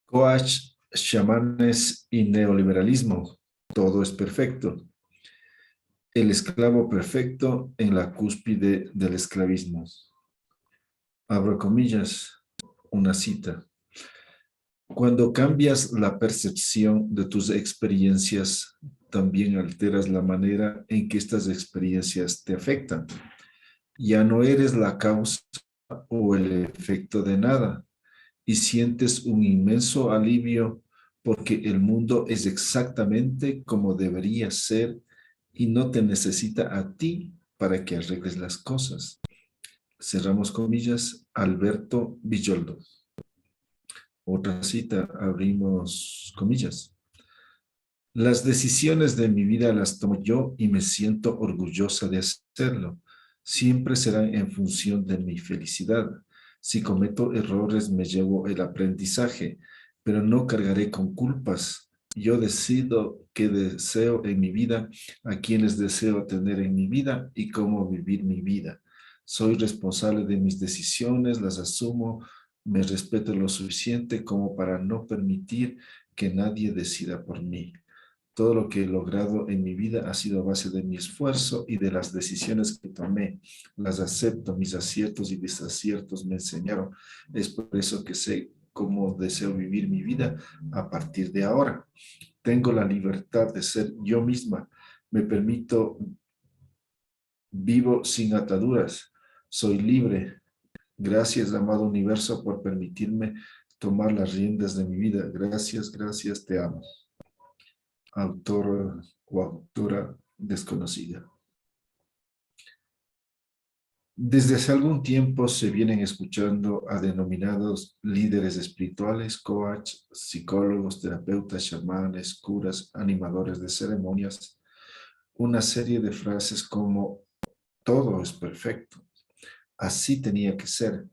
Coach, chamanes y neoliberalismo. Todo es perfecto. El esclavo perfecto en la cúspide del esclavismo. Abro comillas, una cita. Cuando cambias la percepción de tus experiencias, también alteras la manera en que estas experiencias te afectan. Ya no eres la causa o el efecto de nada y sientes un inmenso alivio porque el mundo es exactamente como debería ser y no te necesita a ti para que arregles las cosas. Cerramos comillas, Alberto Villoldo. Otra cita, abrimos comillas. Las decisiones de mi vida las tomo yo y me siento orgullosa de hacerlo. Siempre serán en función de mi felicidad. Si cometo errores, me llevo el aprendizaje, pero no cargaré con culpas. Yo decido qué deseo en mi vida, a quienes deseo tener en mi vida y cómo vivir mi vida. Soy responsable de mis decisiones, las asumo, me respeto lo suficiente como para no permitir que nadie decida por mí. Todo lo que he logrado en mi vida ha sido a base de mi esfuerzo y de las decisiones que tomé. Las acepto, mis aciertos y desaciertos me enseñaron. Es por eso que sé cómo deseo vivir mi vida a partir de ahora. Tengo la libertad de ser yo misma. Me permito, vivo sin ataduras. Soy libre. Gracias, amado universo, por permitirme tomar las riendas de mi vida. Gracias, gracias, te amo. Autor o autora desconocida. Desde hace algún tiempo se vienen escuchando a denominados líderes espirituales, coach, psicólogos, terapeutas, chamanes, curas, animadores de ceremonias, una serie de frases como todo es perfecto, así tenía que ser,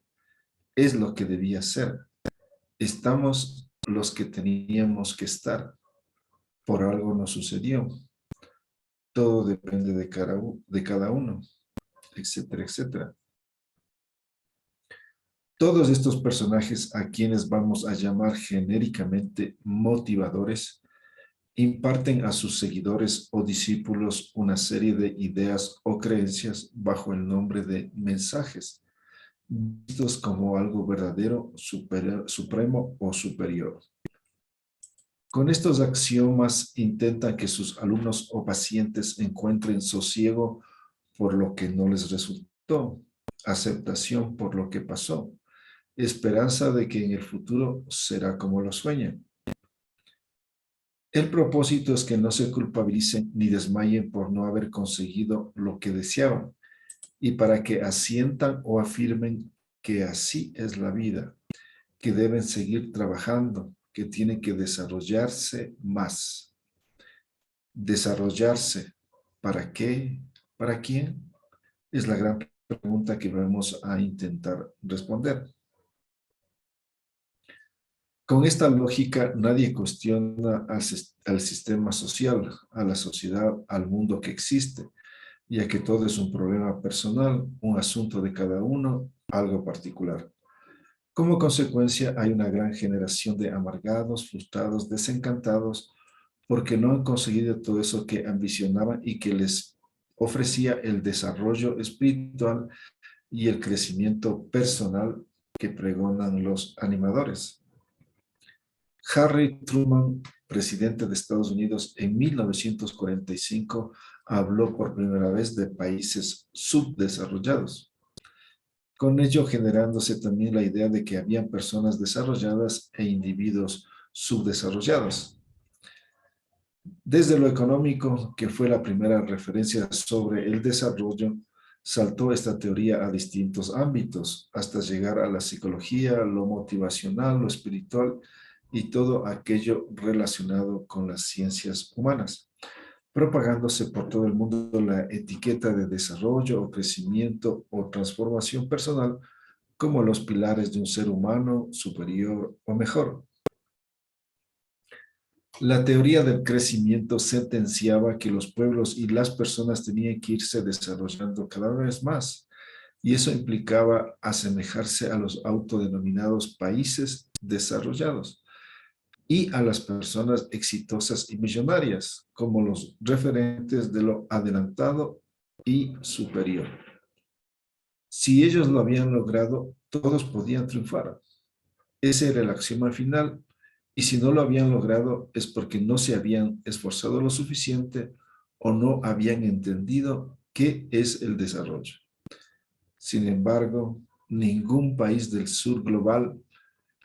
es lo que debía ser, estamos los que teníamos que estar, por algo nos sucedió, todo depende de cada uno, etcétera, etcétera. Todos estos personajes a quienes vamos a llamar genéricamente motivadores imparten a sus seguidores o discípulos una serie de ideas o creencias bajo el nombre de mensajes, vistos como algo verdadero, supremo o superior. Con estos axiomas intentan que sus alumnos o pacientes encuentren sosiego por lo que no les resultó, aceptación por lo que pasó, esperanza de que en el futuro será como lo sueñan. El propósito es que no se culpabilicen ni desmayen por no haber conseguido lo que deseaban y para que asientan o afirmen que así es la vida, que deben seguir trabajando, que tienen que desarrollarse más. Desarrollarse, ¿para qué? ¿Para quién? Es la gran pregunta que vamos a intentar responder. Con esta lógica, nadie cuestiona al sistema social, a la sociedad, al mundo que existe, ya que todo es un problema personal, un asunto de cada uno, algo particular. Como consecuencia, hay una gran generación de amargados, frustrados, desencantados, porque no han conseguido todo eso que ambicionaban y que les ofrecía el desarrollo espiritual y el crecimiento personal que pregonan los animadores. Harry Truman, presidente de Estados Unidos en 1945, habló por primera vez de países subdesarrollados, con ello generándose también la idea de que habían personas desarrolladas e individuos subdesarrollados. Desde lo económico, que fue la primera referencia sobre el desarrollo, saltó esta teoría a distintos ámbitos, hasta llegar a la psicología, lo motivacional, lo espiritual y todo aquello relacionado con las ciencias humanas, propagándose por todo el mundo la etiqueta de desarrollo o crecimiento o transformación personal como los pilares de un ser humano superior o mejor. La teoría del crecimiento sentenciaba que los pueblos y las personas tenían que irse desarrollando cada vez más, y eso implicaba asemejarse a los autodenominados países desarrollados. y a las personas exitosas y millonarias como los referentes de lo adelantado y superior. Si ellos lo habían logrado, todos podían triunfar. Ese era el axioma final, y si no lo habían logrado es porque no se habían esforzado lo suficiente o no habían entendido qué es el desarrollo. Sin embargo, ningún país del sur global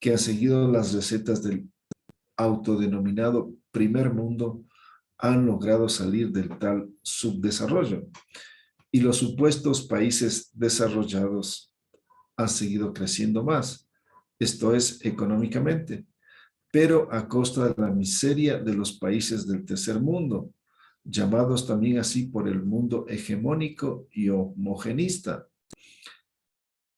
que ha seguido las recetas del autodenominado primer mundo han logrado salir del tal subdesarrollo, y los supuestos países desarrollados han seguido creciendo más, esto es, económicamente, pero a costa de la miseria de los países del tercer mundo, llamados también así por el mundo hegemónico y homogenista,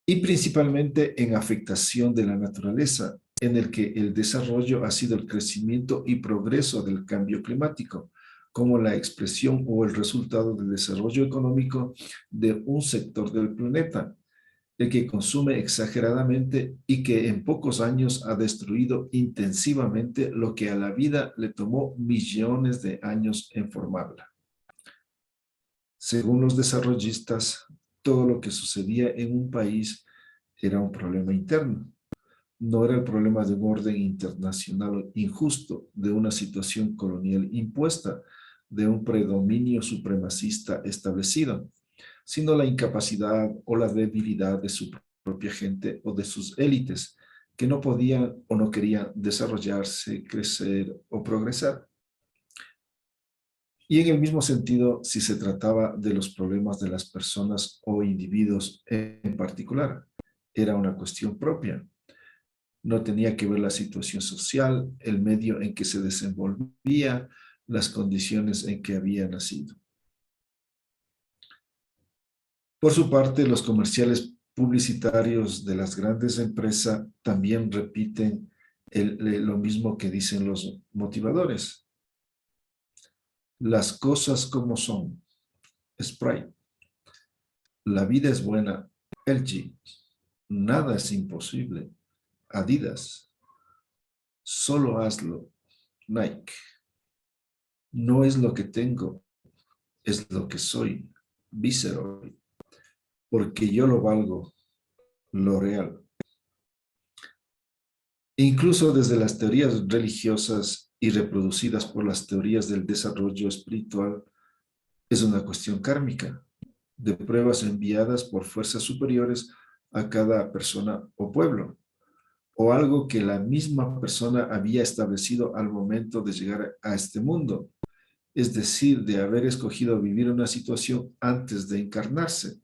y principalmente en afectación de la naturaleza, en el que el desarrollo ha sido el crecimiento y progreso del cambio climático, como la expresión o el resultado del desarrollo económico de un sector del planeta, el que consume exageradamente y que en pocos años ha destruido intensivamente lo que a la vida le tomó millones de años en formarla. Según los desarrollistas, todo lo que sucedía en un país era un problema interno. No era el problema de un orden internacional injusto, de una situación colonial impuesta, de un predominio supremacista establecido, sino la incapacidad o la debilidad de su propia gente o de sus élites, que no podían o no querían desarrollarse, crecer o progresar. Y en el mismo sentido, si se trataba de los problemas de las personas o individuos en particular, era una cuestión propia. No tenía que ver la situación social, el medio en que se desenvolvía, las condiciones en que había nacido. Por su parte, los comerciales publicitarios de las grandes empresas también repiten lo mismo que dicen los motivadores. Las cosas como son. Sprite. La vida es buena. LG. Nada es imposible. Adidas. Solo hazlo. Nike. No es lo que tengo, es lo que soy. Viceroy. Porque yo lo valgo. L'Oreal. Incluso desde las teorías religiosas y reproducidas por las teorías del desarrollo espiritual, es una cuestión kármica, de pruebas enviadas por fuerzas superiores a cada persona o pueblo, o algo que la misma persona había establecido al momento de llegar a este mundo, es decir, de haber escogido vivir una situación antes de encarnarse,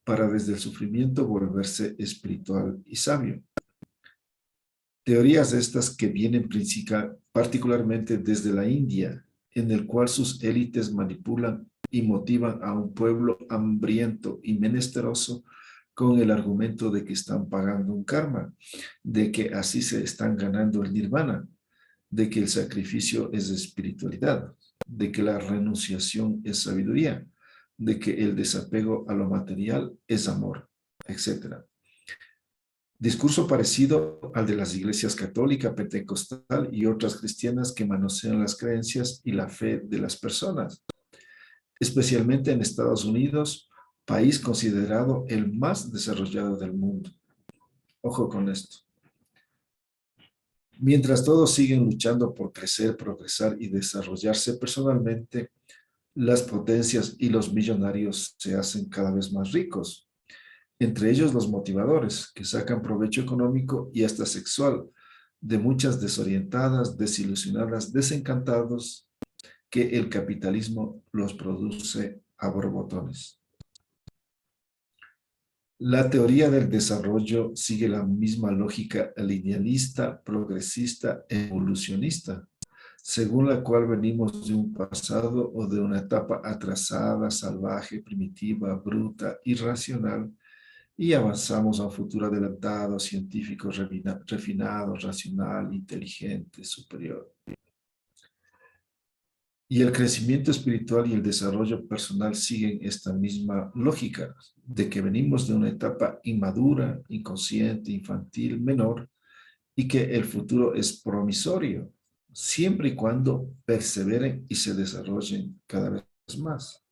para desde el sufrimiento volverse espiritual y sabio. Teorías estas que vienen particularmente desde la India, en el cual sus élites manipulan y motivan a un pueblo hambriento y menesteroso con el argumento de que están pagando un karma, de que así se están ganando el nirvana, de que el sacrificio es espiritualidad, de que la renunciación es sabiduría, de que el desapego a lo material es amor, etc. Discurso parecido al de las iglesias católica, pentecostal y otras cristianas que manosean las creencias y la fe de las personas, especialmente en Estados Unidos, país considerado el más desarrollado del mundo. Ojo con esto. Mientras todos siguen luchando por crecer, progresar y desarrollarse personalmente, las potencias y los millonarios se hacen cada vez más ricos, entre ellos los motivadores, que sacan provecho económico y hasta sexual de muchas desorientadas, desilusionadas, desencantados, que el capitalismo los produce a borbotones. La teoría del desarrollo sigue la misma lógica linealista, progresista, evolucionista, según la cual venimos de un pasado o de una etapa atrasada, salvaje, primitiva, bruta, irracional, y avanzamos a un futuro adelantado, científico, refinado, racional, inteligente, superior. Y el crecimiento espiritual y el desarrollo personal siguen esta misma lógica, de que venimos de una etapa inmadura, inconsciente, infantil, menor, y que el futuro es promisorio, siempre y cuando perseveren y se desarrollen cada vez más.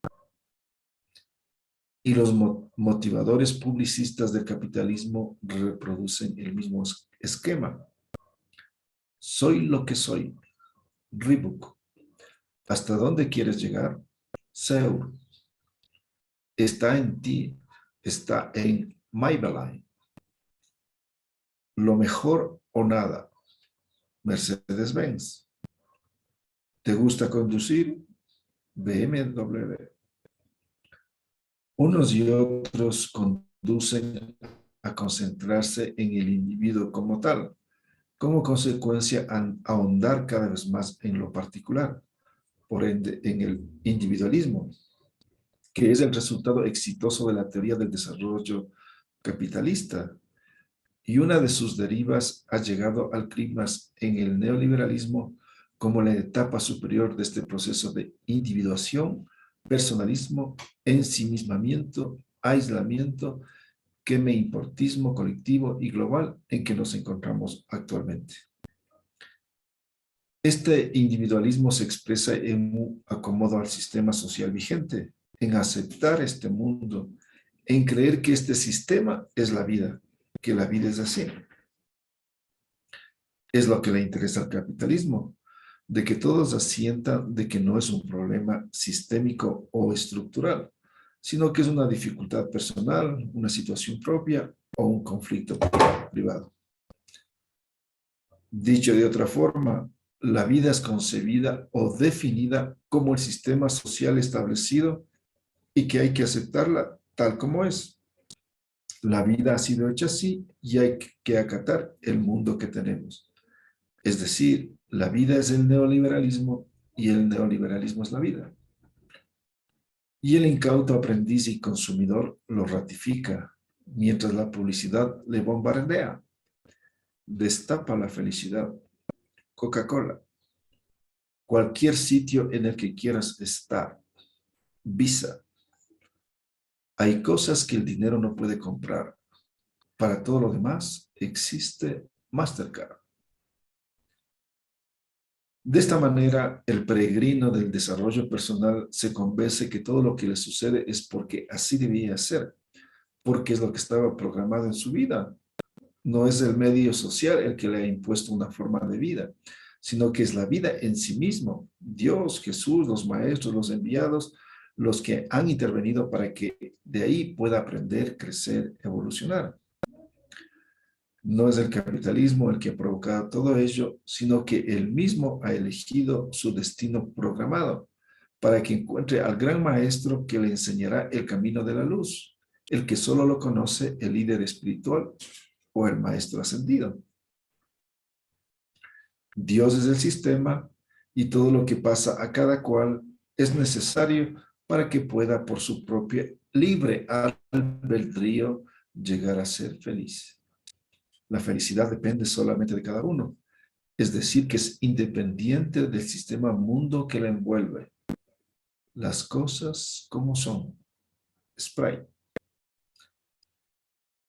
Y los motivadores publicistas del capitalismo reproducen el mismo esquema. Soy lo que soy. Reebok. ¿Hasta dónde quieres llegar? Seur. Está en ti. Está en Maybelline. Lo mejor o nada. Mercedes-Benz. ¿Te gusta conducir? BMW. Unos y otros conducen a concentrarse en el individuo como tal, como consecuencia a ahondar cada vez más en lo particular, por ende en el individualismo, que es el resultado exitoso de la teoría del desarrollo capitalista, y una de sus derivas ha llegado al clímax en el neoliberalismo como la etapa superior de este proceso de individuación, personalismo, ensimismamiento, aislamiento, que me importismo colectivo y global en que nos encontramos actualmente. Este individualismo se expresa en un acomodo al sistema social vigente, en aceptar este mundo, en creer que este sistema es la vida, que la vida es así. Es lo que le interesa al capitalismo, de que todos asientan de que no es un problema sistémico o estructural, sino que es una dificultad personal, una situación propia o un conflicto privado. Dicho de otra forma, la vida es concebida o definida como el sistema social establecido y que hay que aceptarla tal como es. La vida ha sido hecha así y hay que acatar el mundo que tenemos. Es decir, la vida es el neoliberalismo y el neoliberalismo es la vida. Y el incauto aprendiz y consumidor lo ratifica, mientras la publicidad le bombardea. Destapa la felicidad. Coca-Cola. Cualquier sitio en el que quieras estar. Visa. Hay cosas que el dinero no puede comprar. Para todo lo demás existe Mastercard. De esta manera, el peregrino del desarrollo personal se convence que todo lo que le sucede es porque así debía ser, porque es lo que estaba programado en su vida. No es el medio social el que le ha impuesto una forma de vida, sino que es la vida en sí mismo. Dios, Jesús, los maestros, los enviados, los que han intervenido para que de ahí pueda aprender, crecer, evolucionar. No es el capitalismo el que ha provocado todo ello, sino que él mismo ha elegido su destino programado para que encuentre al gran maestro que le enseñará el camino de la luz, el que solo lo conoce el líder espiritual o el maestro ascendido. Dios es el sistema y todo lo que pasa a cada cual es necesario para que pueda por su propia libre albedrío llegar a ser feliz. La felicidad depende solamente de cada uno, es decir, que es independiente del sistema mundo que la envuelve. Las cosas como son. Spray.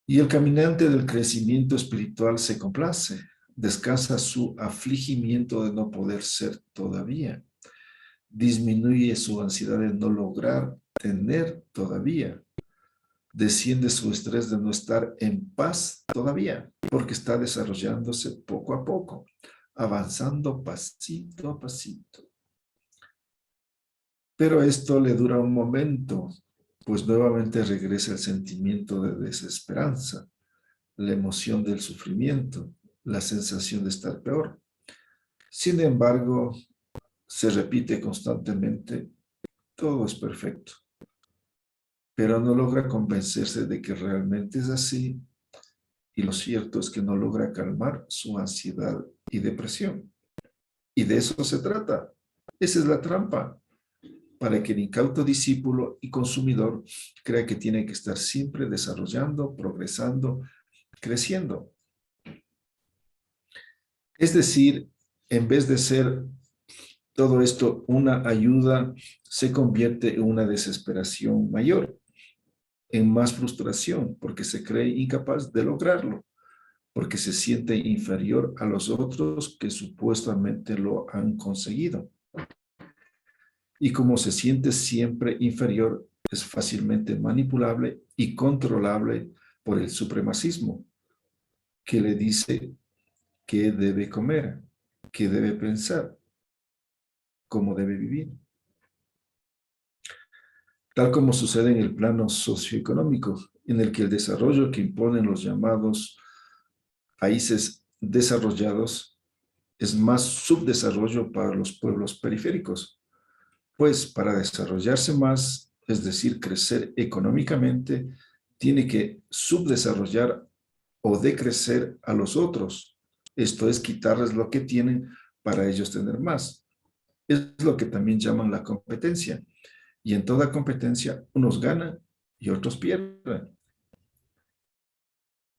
Y el caminante del crecimiento espiritual se complace, descansa su afligimiento de no poder ser todavía, disminuye su ansiedad de no lograr tener todavía, desciende su estrés de no estar en paz todavía, porque está desarrollándose poco a poco, avanzando pasito a pasito. Pero esto le dura un momento, pues nuevamente regresa el sentimiento de desesperanza, la emoción del sufrimiento, la sensación de estar peor. Sin embargo, se repite constantemente, todo es perfecto, pero no logra convencerse de que realmente es así, y lo cierto es que no logra calmar su ansiedad y depresión. Y de eso se trata. Esa es la trampa, para que el incauto discípulo y consumidor crea que tiene que estar siempre desarrollando, progresando, creciendo. Es decir, en vez de ser todo esto una ayuda, se convierte en una desesperación mayor, en más frustración, porque se cree incapaz de lograrlo, porque se siente inferior a los otros que supuestamente lo han conseguido. Y como se siente siempre inferior, es fácilmente manipulable y controlable por el supremacismo, que le dice qué debe comer, qué debe pensar, cómo debe vivir. Tal como sucede en el plano socioeconómico, en el que el desarrollo que imponen los llamados países desarrollados es más subdesarrollo para los pueblos periféricos, pues para desarrollarse más, es decir, crecer económicamente, tiene que subdesarrollar o decrecer a los otros. Esto es quitarles lo que tienen para ellos tener más. Es lo que también llaman la competencia. Y en toda competencia, unos ganan y otros pierden.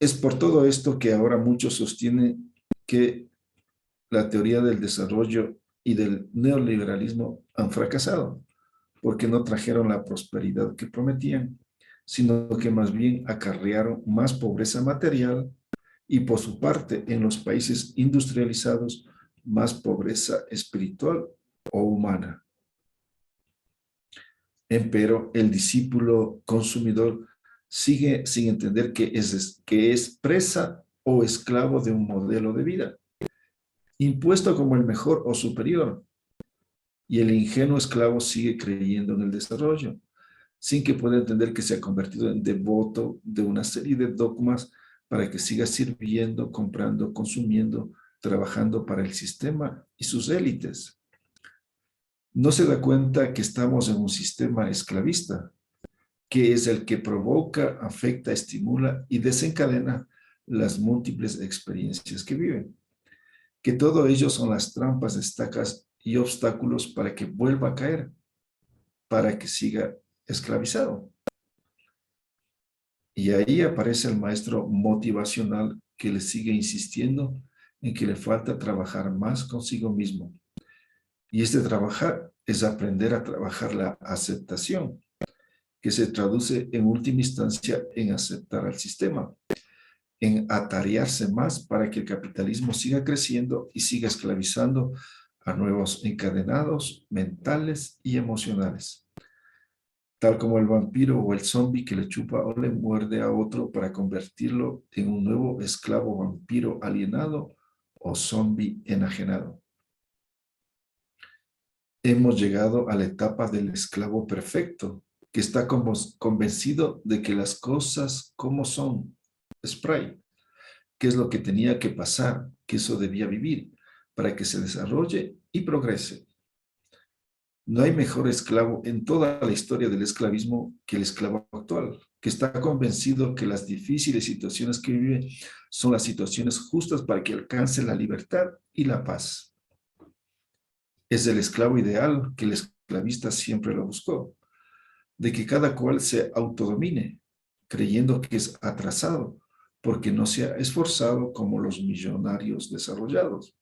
Es por todo esto que ahora muchos sostienen que la teoría del desarrollo y del neoliberalismo han fracasado, porque no trajeron la prosperidad que prometían, sino que más bien acarrearon más pobreza material y por su parte en los países industrializados más pobreza espiritual o humana. Empero el discípulo consumidor sigue sin entender que es presa o esclavo de un modelo de vida, impuesto como el mejor o superior, y el ingenuo esclavo sigue creyendo en el desarrollo, sin que pueda entender que se ha convertido en devoto de una serie de dogmas para que siga sirviendo, comprando, consumiendo, trabajando para el sistema y sus élites. No se da cuenta que estamos en un sistema esclavista, que es el que provoca, afecta, estimula y desencadena las múltiples experiencias que viven. Que todo ello son las trampas, estacas y obstáculos para que vuelva a caer, para que siga esclavizado. Y ahí aparece el maestro motivacional que le sigue insistiendo en que le falta trabajar más consigo mismo. Y este trabajar es aprender a trabajar la aceptación, que se traduce en última instancia en aceptar al sistema, en atarearse más para que el capitalismo siga creciendo y siga esclavizando a nuevos encadenados mentales y emocionales, tal como el vampiro o el zombi que le chupa o le muerde a otro para convertirlo en un nuevo esclavo vampiro alienado o zombi enajenado. Hemos llegado a la etapa del esclavo perfecto, que está convencido de que las cosas como son, spray, qué es lo que tenía que pasar, que eso debía vivir, para que se desarrolle y progrese. No hay mejor esclavo en toda la historia del esclavismo que el esclavo actual, que está convencido que las difíciles situaciones que vive son las situaciones justas para que alcance la libertad y la paz. Es el esclavo ideal que el esclavista siempre lo buscó, de que cada cual se autodomine, creyendo que es atrasado, porque no se ha esforzado como los millonarios desarrollados.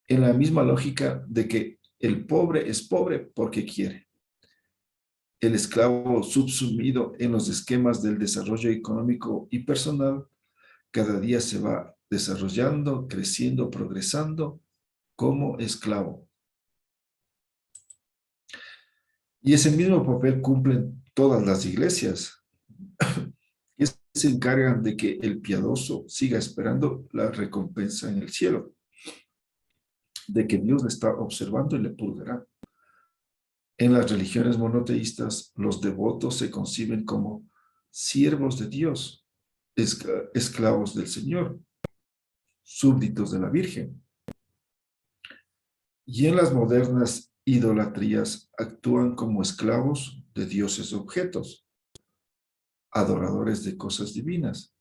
En la misma lógica de que el pobre es pobre porque quiere. El esclavo subsumido en los esquemas del desarrollo económico y personal, cada día se va desarrollando, creciendo, progresando como esclavo. Y ese mismo papel cumplen todas las iglesias, que se encargan de que el piadoso siga esperando la recompensa en el cielo, de que Dios le está observando y le purgará. En las religiones monoteístas, los devotos se conciben como siervos de Dios, esclavos del Señor, súbditos de la Virgen. Y en las modernas idolatrías actúan como esclavos de dioses objetos, adoradores de cosas divinas,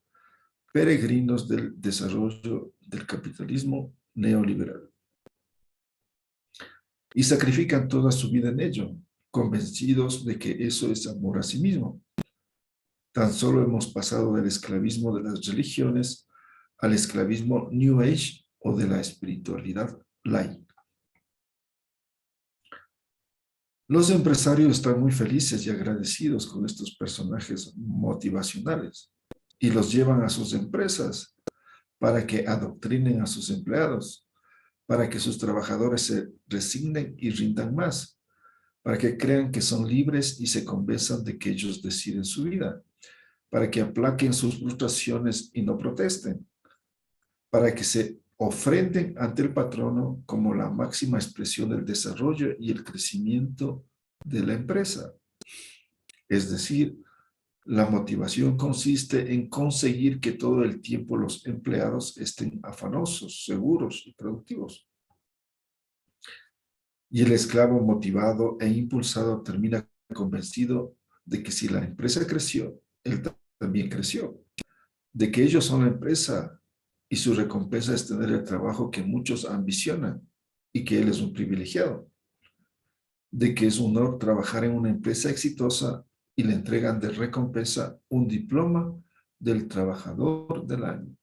peregrinos del desarrollo del capitalismo neoliberal. Y sacrifican toda su vida en ello, convencidos de que eso es amor a sí mismo. Tan solo hemos pasado del esclavismo de las religiones al esclavismo New Age o de la espiritualidad laica. Los empresarios están muy felices y agradecidos con estos personajes motivacionales y los llevan a sus empresas para que adoctrinen a sus empleados, para que sus trabajadores se resignen y rindan más, para que crean que son libres y se convenzan de que ellos deciden su vida, para que aplaquen sus frustraciones y no protesten, para que se ofrenden ante el patrono como la máxima expresión del desarrollo y el crecimiento de la empresa. Es decir, la motivación consiste en conseguir que todo el tiempo los empleados estén afanosos, seguros y productivos. Y el esclavo motivado e impulsado termina convencido de que si la empresa creció, él también creció, de que ellos son la empresa y su recompensa es tener el trabajo que muchos ambicionan y que él es un privilegiado, de que es un honor trabajar en una empresa exitosa y le entregan de recompensa un diploma del trabajador del año.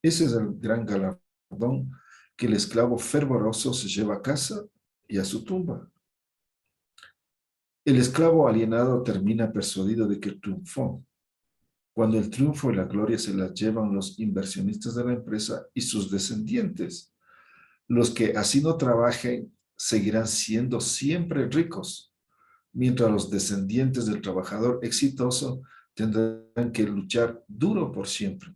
Ese es el gran galardón que el esclavo fervoroso se lleva a casa y a su tumba. El esclavo alienado termina persuadido de que triunfó, cuando el triunfo y la gloria se las llevan los inversionistas de la empresa y sus descendientes. Los que así no trabajen seguirán siendo siempre ricos, mientras los descendientes del trabajador exitoso tendrán que luchar duro por siempre.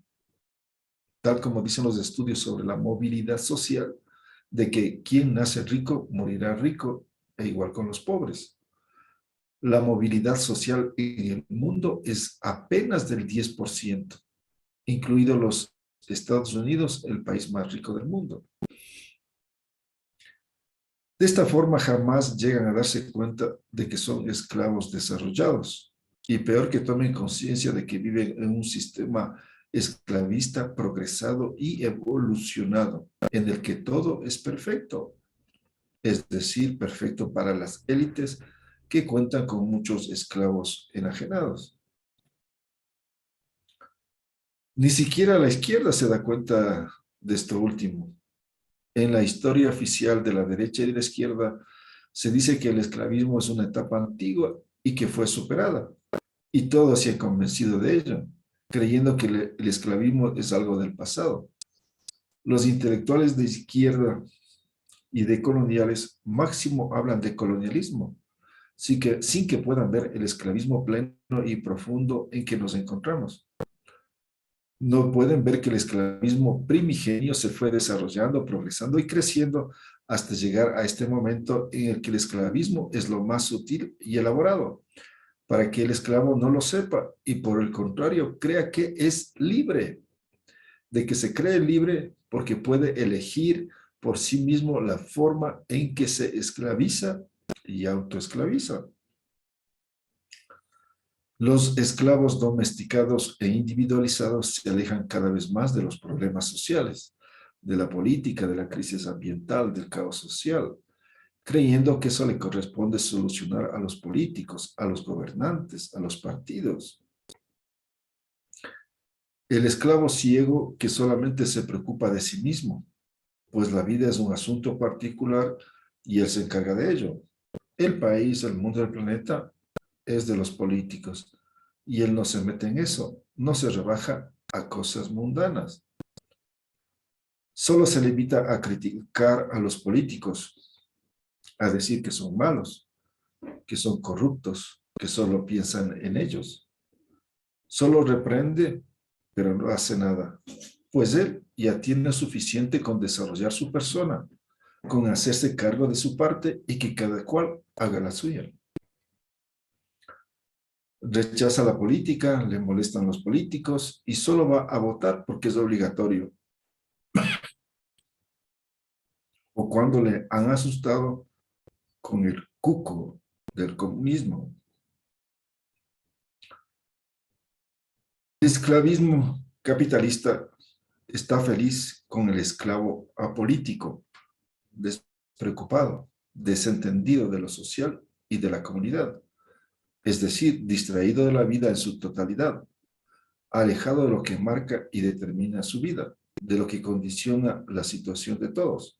Tal como dicen los estudios sobre la movilidad social, de que quien nace rico morirá rico, e igual con los pobres. La movilidad social en el mundo es apenas del 10%, incluidos los Estados Unidos, el país más rico del mundo. De esta forma jamás llegan a darse cuenta de que son esclavos desarrollados y peor que tomen conciencia de que viven en un sistema esclavista progresado y evolucionado en el que todo es perfecto, es decir, perfecto para las élites que cuentan con muchos esclavos enajenados. Ni siquiera la izquierda se da cuenta de esto último. En la historia oficial de la derecha y de la izquierda se dice que el esclavismo es una etapa antigua y que fue superada. Y todos se han convencido de ello, creyendo que el esclavismo es algo del pasado. Los intelectuales de izquierda y de coloniales máximo hablan de colonialismo, sin que puedan ver el esclavismo pleno y profundo en que nos encontramos. No pueden ver que el esclavismo primigenio se fue desarrollando, progresando y creciendo hasta llegar a este momento en el que el esclavismo es lo más sutil y elaborado, para que el esclavo no lo sepa y por el contrario crea que es libre, de que se cree libre porque puede elegir por sí mismo la forma en que se esclaviza y autoesclaviza. Los esclavos domesticados e individualizados se alejan cada vez más de los problemas sociales, de la política, de la crisis ambiental, del caos social, creyendo que eso le corresponde solucionar a los políticos, a los gobernantes, a los partidos. El esclavo ciego que solamente se preocupa de sí mismo, pues la vida es un asunto particular y él se encarga de ello. El país, el mundo, el planeta es de los políticos y él no se mete en eso, no se rebaja a cosas mundanas. Solo se limita a criticar a los políticos, a decir que son malos, que son corruptos, que solo piensan en ellos. Solo reprende, pero no hace nada, pues él ya tiene suficiente con desarrollar su persona, con hacerse cargo de su parte y que cada cual haga la suya. Rechaza la política, le molestan los políticos y solo va a votar porque es obligatorio. O cuando le han asustado con el cuco del comunismo. El esclavismo capitalista está feliz con el esclavo apolítico, despreocupado, desentendido de lo social y de la comunidad, es decir, distraído de la vida en su totalidad, alejado de lo que marca y determina su vida, de lo que condiciona la situación de todos.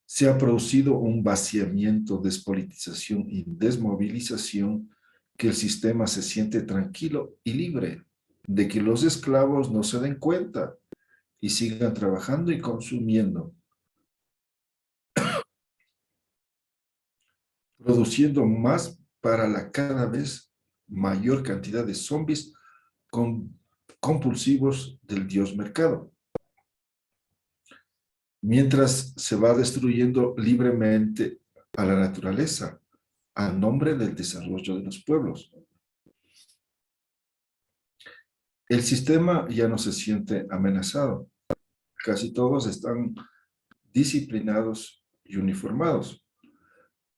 Se ha producido un vaciamiento, despolitización y desmovilización que el sistema se siente tranquilo y libre. de que los esclavos no se den cuenta y sigan trabajando y consumiendo, produciendo más para la cada vez mayor cantidad de zombies compulsivos del dios mercado, mientras se va destruyendo libremente a la naturaleza a nombre del desarrollo de los pueblos. El sistema ya no se siente amenazado. Casi todos están disciplinados y uniformados.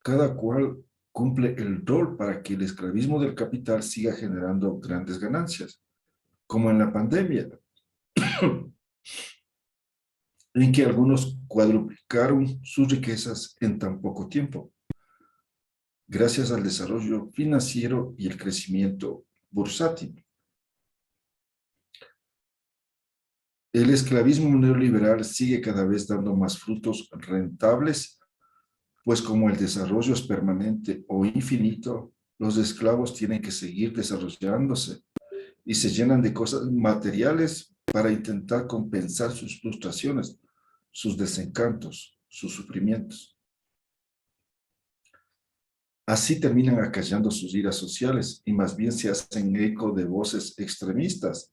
Cada cual cumple el rol para que el esclavismo del capital siga generando grandes ganancias, como en la pandemia, en que algunos cuadruplicaron sus riquezas en tan poco tiempo, gracias al desarrollo financiero y el crecimiento bursátil. El esclavismo neoliberal sigue cada vez dando más frutos rentables, pues como el desarrollo es permanente o infinito, los esclavos tienen que seguir desarrollándose y se llenan de cosas materiales para intentar compensar sus frustraciones, sus desencantos, sus sufrimientos. Así terminan acallando sus iras sociales y más bien se hacen eco de voces extremistas,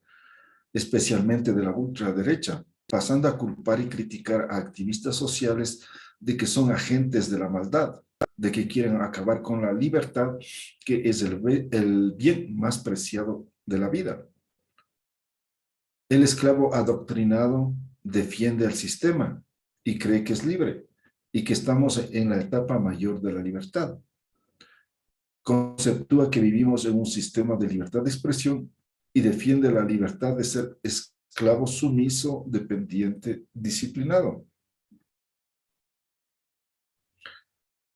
especialmente de la ultraderecha, pasando a culpar y criticar a activistas sociales de que son agentes de la maldad, de que quieren acabar con la libertad, que es el bien más preciado de la vida. El esclavo adoctrinado defiende al sistema y cree que es libre y que estamos en la etapa mayor de la libertad. Conceptúa que vivimos en un sistema de libertad de expresión y defiende la libertad de ser esclavo sumiso, dependiente, disciplinado.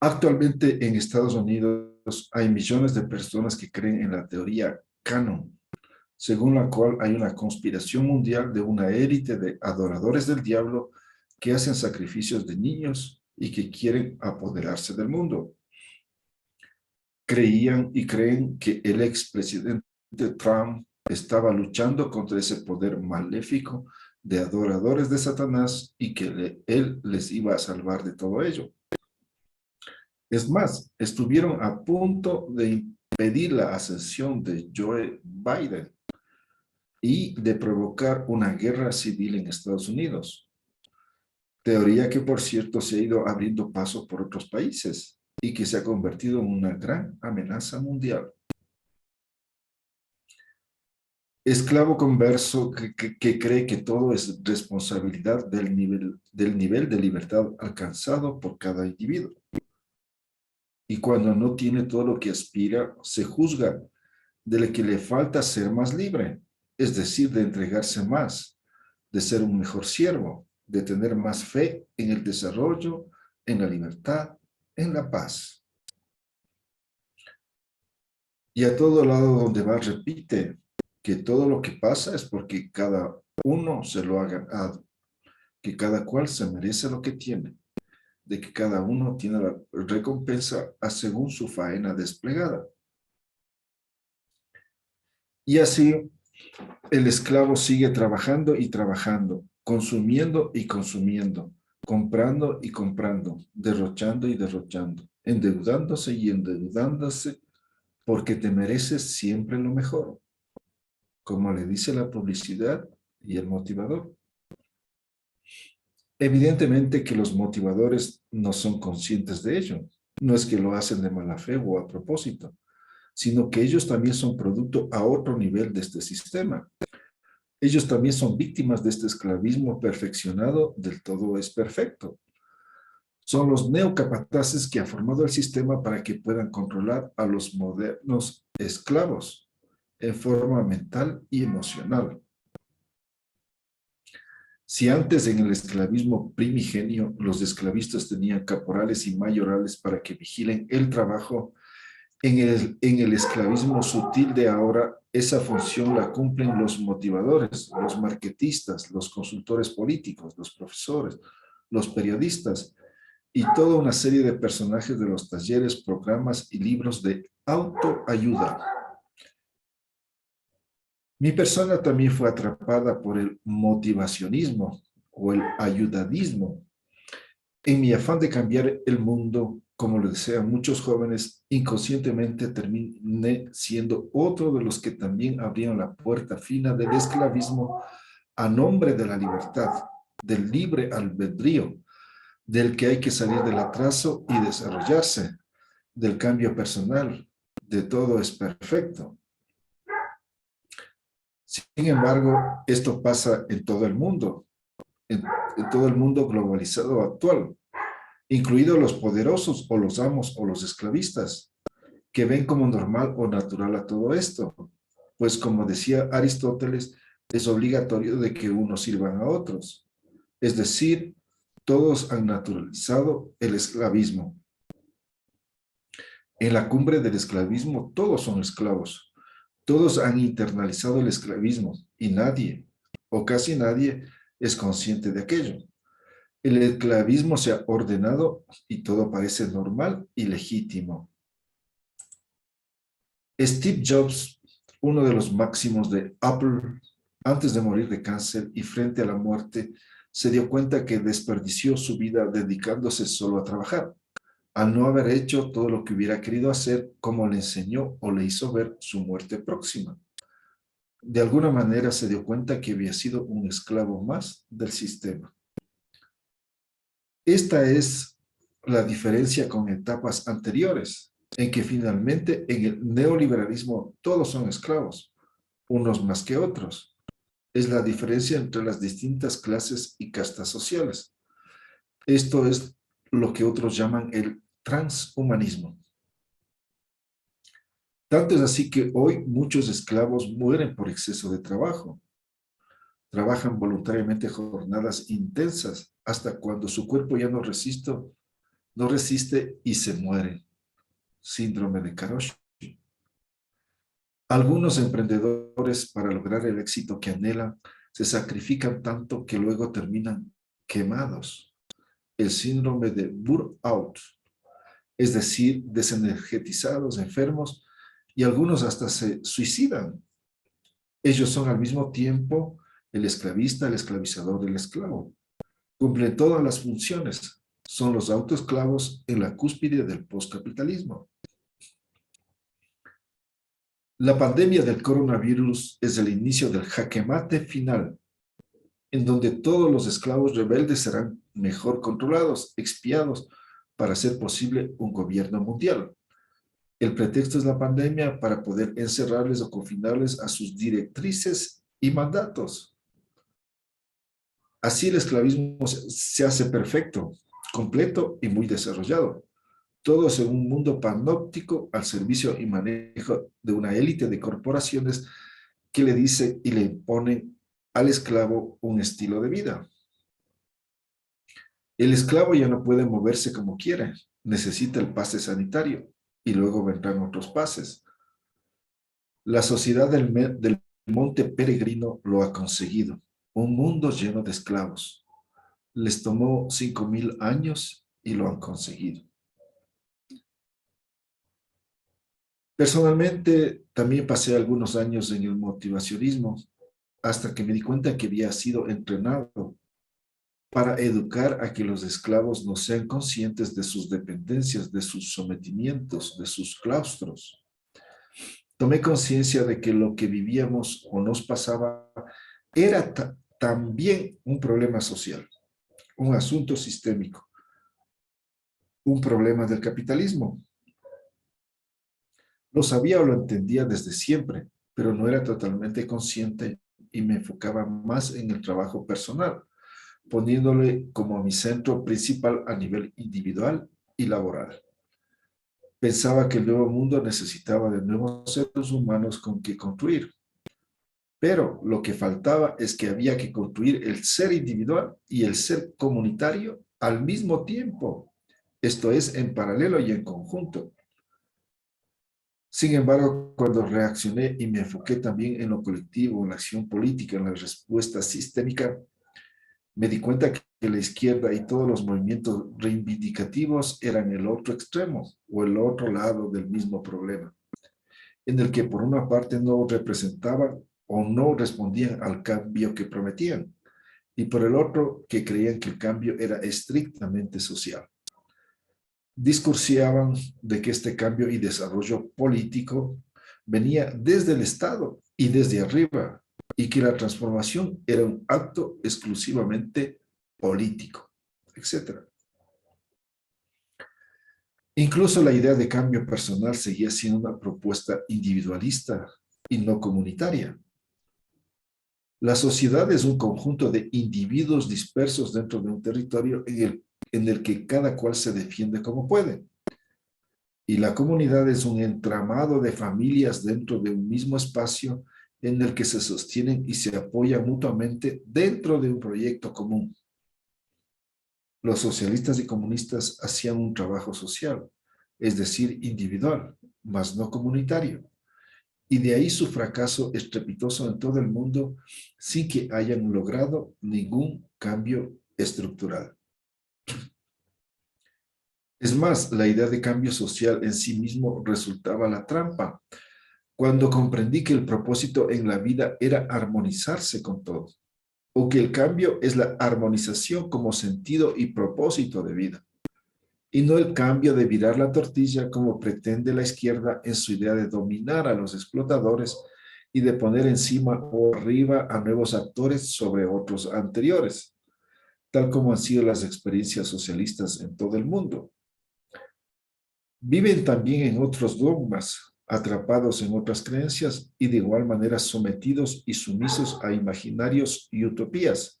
Actualmente en Estados Unidos hay millones de personas que creen en la teoría canon, según la cual hay una conspiración mundial de una élite de adoradores del diablo que hacen sacrificios de niños y que quieren apoderarse del mundo. Creían y creen que el expresidente Trump estaba luchando contra ese poder maléfico de adoradores de Satanás y que él les iba a salvar de todo ello. Es más, estuvieron a punto de impedir la ascensión de Joe Biden y de provocar una guerra civil en Estados Unidos. Teoría que, por cierto, se ha ido abriendo paso por otros países y que se ha convertido en una gran amenaza mundial. Esclavo converso que cree que todo es responsabilidad del nivel de libertad alcanzado por cada individuo. Y cuando no tiene todo lo que aspira, se juzga de lo que le falta ser más libre, es decir, de entregarse más, de ser un mejor siervo, de tener más fe en el desarrollo, en la libertad, en la paz. Y a todo lado donde va repite que todo lo que pasa es porque cada uno se lo ha ganado, que cada cual se merece lo que tiene, de que cada uno tiene la recompensa según su faena desplegada. Y así el esclavo sigue trabajando y trabajando, consumiendo y consumiendo, comprando y comprando, derrochando y derrochando, endeudándose y endeudándose, porque te mereces siempre lo mejor, como le dice la publicidad y el motivador. Evidentemente que los motivadores no son conscientes de ello. No es que lo hacen de mala fe o a propósito, sino que ellos también son producto a otro nivel de este sistema. Ellos también son víctimas de este esclavismo perfeccionado, del todo es perfecto. Son los neocapataces que ha formado el sistema para que puedan controlar a los modernos esclavos en forma mental y emocional. Si antes en el esclavismo primigenio los esclavistas tenían caporales y mayorales para que vigilen el trabajo, en el esclavismo sutil de ahora, esa función la cumplen los motivadores, los marketistas, los consultores políticos, los profesores, los periodistas y toda una serie de personajes de los talleres, programas y libros de autoayuda. Mi persona también fue atrapada por el motivacionismo o el ayudadismo. En mi afán de cambiar el mundo, como lo desean muchos jóvenes, inconscientemente terminé siendo otro de los que también abrieron la puerta fina del esclavismo a nombre de la libertad, del libre albedrío, del que hay que salir del atraso y desarrollarse, del cambio personal, de todo es perfecto. Sin embargo, esto pasa en todo el mundo, en todo el mundo globalizado actual, incluidos los poderosos o los amos o los esclavistas, que ven como normal o natural a todo esto. Pues como decía Aristóteles, es obligatorio de que unos sirvan a otros. Es decir, todos han naturalizado el esclavismo. En la cumbre del esclavismo todos son esclavos. Todos han internalizado el esclavismo y nadie, o casi nadie, es consciente de aquello. El esclavismo se ha ordenado y todo parece normal y legítimo. Steve Jobs, uno de los máximos de Apple, antes de morir de cáncer y frente a la muerte, se dio cuenta que desperdició su vida dedicándose solo a trabajar, al no haber hecho todo lo que hubiera querido hacer como le enseñó o le hizo ver su muerte próxima. De alguna manera se dio cuenta que había sido un esclavo más del sistema. Esta es la diferencia con etapas anteriores, en que finalmente en el neoliberalismo todos son esclavos, unos más que otros. Es la diferencia entre las distintas clases y castas sociales. Esto es lo que otros llaman el transhumanismo. Tanto es así que hoy muchos esclavos mueren por exceso de trabajo. Trabajan voluntariamente jornadas intensas hasta cuando su cuerpo ya no resiste y se muere. Síndrome de Karoshi. Algunos emprendedores para lograr el éxito que anhelan se sacrifican tanto que luego terminan quemados. El síndrome de burnout, es decir, desenergetizados, enfermos, y algunos hasta se suicidan. Ellos son al mismo tiempo el esclavista, el esclavizador, el esclavo. Cumplen todas las funciones. Son los autoesclavos en la cúspide del postcapitalismo. La pandemia del coronavirus es el inicio del jaque mate final, en donde todos los esclavos rebeldes serán mejor controlados, expiados, para hacer posible un gobierno mundial. El pretexto es la pandemia para poder encerrarles o confinarles a sus directrices y mandatos. Así el esclavismo se hace perfecto, completo y muy desarrollado. Todos en un mundo panóptico al servicio y manejo de una élite de corporaciones que le dice y le imponen al esclavo un estilo de vida. El esclavo ya no puede moverse como quiere, necesita el pase sanitario y luego vendrán otros pases. La sociedad del Monte Peregrino lo ha conseguido, un mundo lleno de esclavos. Les tomó 5.000 años y lo han conseguido. Personalmente, también pasé algunos años en el motivacionismo hasta que me di cuenta que había sido entrenado para educar a que los esclavos no sean conscientes de sus dependencias, de sus sometimientos, de sus claustros. Tomé conciencia de que lo que vivíamos o nos pasaba era también un problema social, un asunto sistémico, un problema del capitalismo. Lo sabía o lo entendía desde siempre, pero no era totalmente consciente y me enfocaba más en el trabajo personal, poniéndole como mi centro principal a nivel individual y laboral. Pensaba que el nuevo mundo necesitaba de nuevos seres humanos con que construir, pero lo que faltaba es que había que construir el ser individual y el ser comunitario al mismo tiempo, esto es, en paralelo y en conjunto. Sin embargo, cuando reaccioné y me enfoqué también en lo colectivo, en la acción política, en la respuesta sistémica, me di cuenta que la izquierda y todos los movimientos reivindicativos eran el otro extremo o el otro lado del mismo problema, en el que por una parte no representaban o no respondían al cambio que prometían, y por el otro que creían que el cambio era estrictamente social. Discursiaban de que este cambio y desarrollo político venía desde el Estado y desde arriba, y que la transformación era un acto exclusivamente político, etc. Incluso la idea de cambio personal seguía siendo una propuesta individualista y no comunitaria. La sociedad es un conjunto de individuos dispersos dentro de un territorio en el que cada cual se defiende como puede. Y la comunidad es un entramado de familias dentro de un mismo espacio en el que se sostienen y se apoyan mutuamente dentro de un proyecto común. Los socialistas y comunistas hacían un trabajo social, es decir, individual, mas no comunitario. Y de ahí su fracaso estrepitoso en todo el mundo sin que hayan logrado ningún cambio estructural. Es más, la idea de cambio social en sí mismo resultaba la trampa, cuando comprendí que el propósito en la vida era armonizarse con todo, o que el cambio es la armonización como sentido y propósito de vida, y no el cambio de virar la tortilla como pretende la izquierda en su idea de dominar a los explotadores y de poner encima o arriba a nuevos actores sobre otros anteriores, tal como han sido las experiencias socialistas en todo el mundo. Viven también en otros dogmas, atrapados en otras creencias y de igual manera sometidos y sumisos a imaginarios y utopías.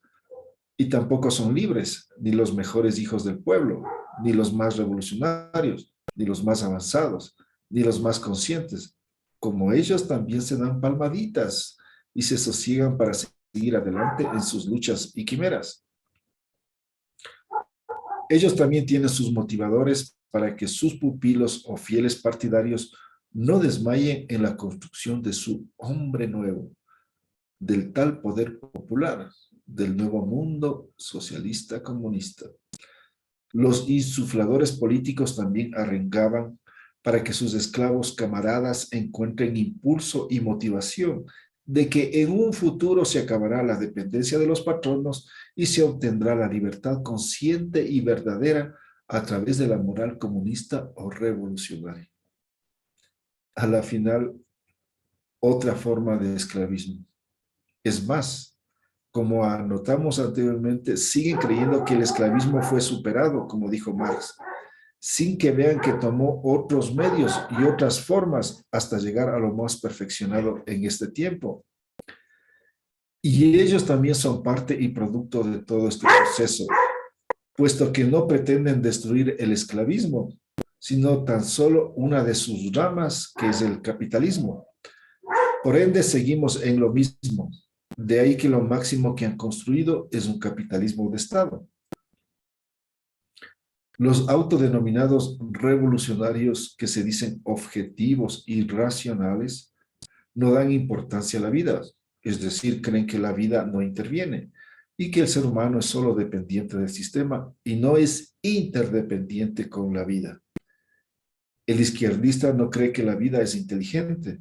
Y tampoco son libres, ni los mejores hijos del pueblo, ni los más revolucionarios, ni los más avanzados, ni los más conscientes. Como ellos también se dan palmaditas y se sosiegan para seguir adelante en sus luchas y quimeras. Ellos también tienen sus motivadores para que sus pupilos o fieles partidarios no desmayen en la construcción de su hombre nuevo, del tal poder popular, del nuevo mundo socialista comunista. Los insufladores políticos también arrengaban para que sus esclavos camaradas encuentren impulso y motivación de que en un futuro se acabará la dependencia de los patronos y se obtendrá la libertad consciente y verdadera a través de la moral comunista o revolucionaria. A la final, otra forma de esclavismo. Es más, como anotamos anteriormente, siguen creyendo que el esclavismo fue superado, como dijo Marx, sin que vean que tomó otros medios y otras formas hasta llegar a lo más perfeccionado en este tiempo. Y ellos también son parte y producto de todo este proceso, puesto que no pretenden destruir el esclavismo, sino tan solo una de sus ramas, que es el capitalismo. Por ende, seguimos en lo mismo. De ahí que lo máximo que han construido es un capitalismo de Estado. Los autodenominados revolucionarios que se dicen objetivos y racionales no dan importancia a la vida, es decir, creen que la vida no interviene y que el ser humano es solo dependiente del sistema y no es interdependiente con la vida. El izquierdista no cree que la vida es inteligente,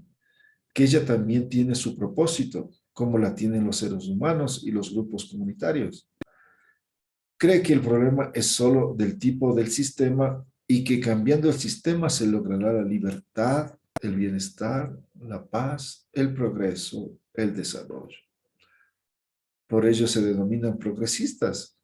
que ella también tiene su propósito, como la tienen los seres humanos y los grupos comunitarios. Cree que el problema es solo del tipo del sistema y que cambiando el sistema se logrará la libertad, el bienestar, la paz, el progreso, el desarrollo. Por ello se denominan progresistas.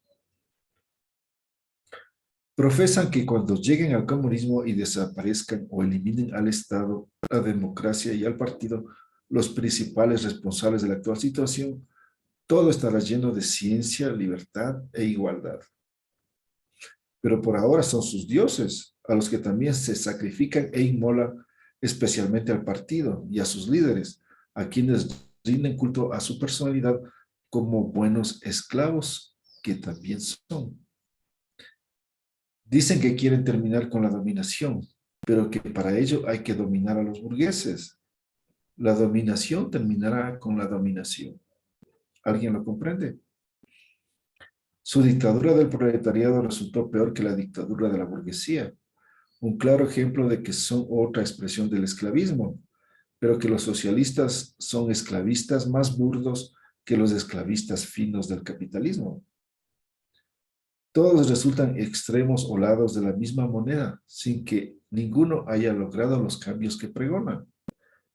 Profesan que cuando lleguen al comunismo y desaparezcan o eliminen al Estado, la democracia y al partido, los principales responsables de la actual situación, todo estará lleno de ciencia, libertad e igualdad. Pero por ahora son sus dioses, a los que también se sacrifican e inmolan, especialmente al partido y a sus líderes, a quienes rinden culto a su personalidad como buenos esclavos que también son. Dicen que quieren terminar con la dominación, pero que para ello hay que dominar a los burgueses. La dominación terminará con la dominación. ¿Alguien lo comprende? Su dictadura del proletariado resultó peor que la dictadura de la burguesía. Un claro ejemplo de que son otra expresión del esclavismo, pero que los socialistas son esclavistas más burdos que los esclavistas finos del capitalismo. Todos resultan extremos o lados de la misma moneda, sin que ninguno haya logrado los cambios que pregonan.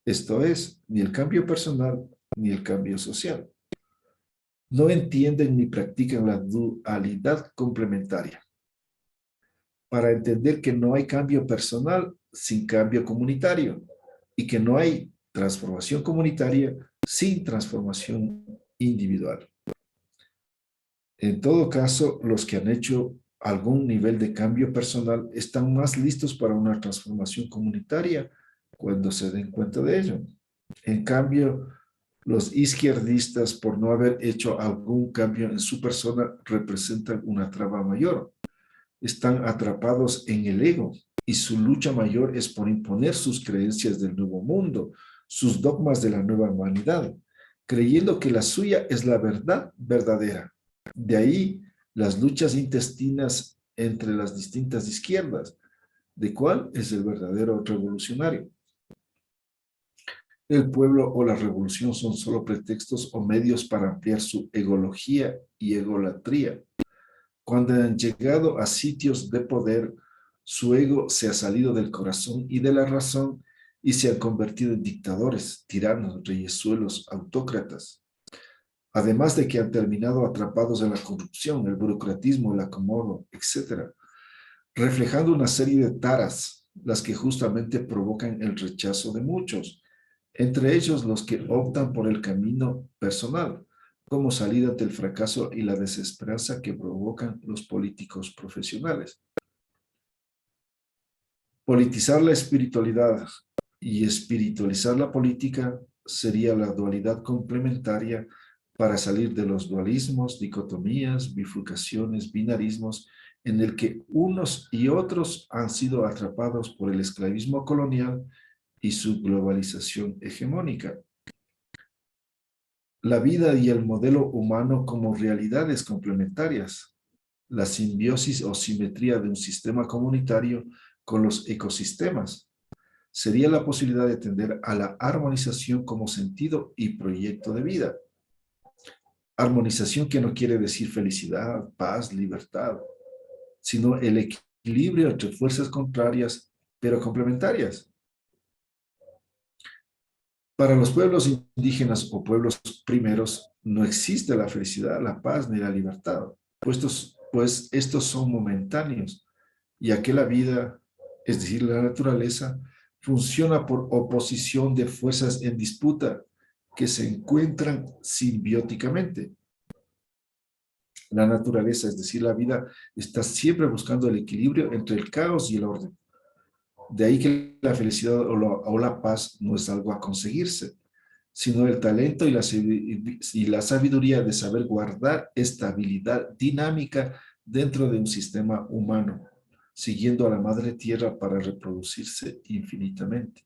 Esto es, ni el cambio personal ni el cambio social. No entienden ni practican la dualidad complementaria. Para entender que no hay cambio personal sin cambio comunitario y que no hay transformación comunitaria sin transformación individual. En todo caso, los que han hecho algún nivel de cambio personal están más listos para una transformación comunitaria cuando se den cuenta de ello. En cambio, los izquierdistas, por no haber hecho algún cambio en su persona, representan una traba mayor. Están atrapados en el ego y su lucha mayor es por imponer sus creencias del nuevo mundo, sus dogmas de la nueva humanidad, creyendo que la suya es la verdad verdadera. De ahí las luchas intestinas entre las distintas izquierdas, de cuál es el verdadero revolucionario. El pueblo o la revolución son solo pretextos o medios para ampliar su egología y egolatría. Cuando han llegado a sitios de poder, su ego se ha salido del corazón y de la razón y se han convertido en dictadores, tiranos, reyesuelos, autócratas. Además de que han terminado atrapados en la corrupción, el burocratismo, el acomodo, etc., reflejando una serie de taras, las que justamente provocan el rechazo de muchos, entre ellos los que optan por el camino personal, como salida ante el fracaso y la desesperanza que provocan los políticos profesionales. Politizar la espiritualidad y espiritualizar la política sería la dualidad complementaria para salir de los dualismos, dicotomías, bifurcaciones, binarismos, en el que unos y otros han sido atrapados por el esclavismo colonial y su globalización hegemónica. La vida y el modelo humano como realidades complementarias, la simbiosis o simetría de un sistema comunitario con los ecosistemas, sería la posibilidad de tender a la armonización como sentido y proyecto de vida. Armonización que no quiere decir felicidad, paz, libertad, sino el equilibrio entre fuerzas contrarias, pero complementarias. Para los pueblos indígenas o pueblos primeros no existe la felicidad, la paz ni la libertad, pues estos son momentáneos, ya que la vida, es decir, la naturaleza, funciona por oposición de fuerzas en disputa que se encuentran simbióticamente. La naturaleza, es decir, la vida, está siempre buscando el equilibrio entre el caos y el orden. De ahí que la felicidad o la paz no es algo a conseguirse, sino el talento y la sabiduría de saber guardar estabilidad dinámica dentro de un sistema humano, siguiendo a la madre tierra para reproducirse infinitamente.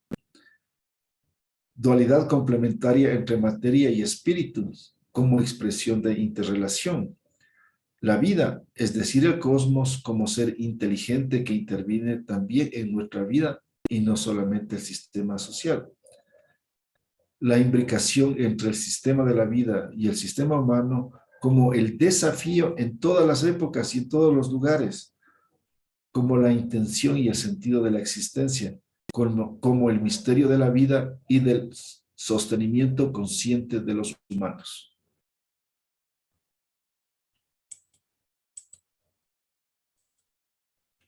Dualidad complementaria entre materia y espíritu, como expresión de interrelación. La vida, es decir, el cosmos como ser inteligente que interviene también en nuestra vida y no solamente el sistema social. La imbricación entre el sistema de la vida y el sistema humano como el desafío en todas las épocas y en todos los lugares, como la intención y el sentido de la existencia, como el misterio de la vida y del sostenimiento consciente de los humanos.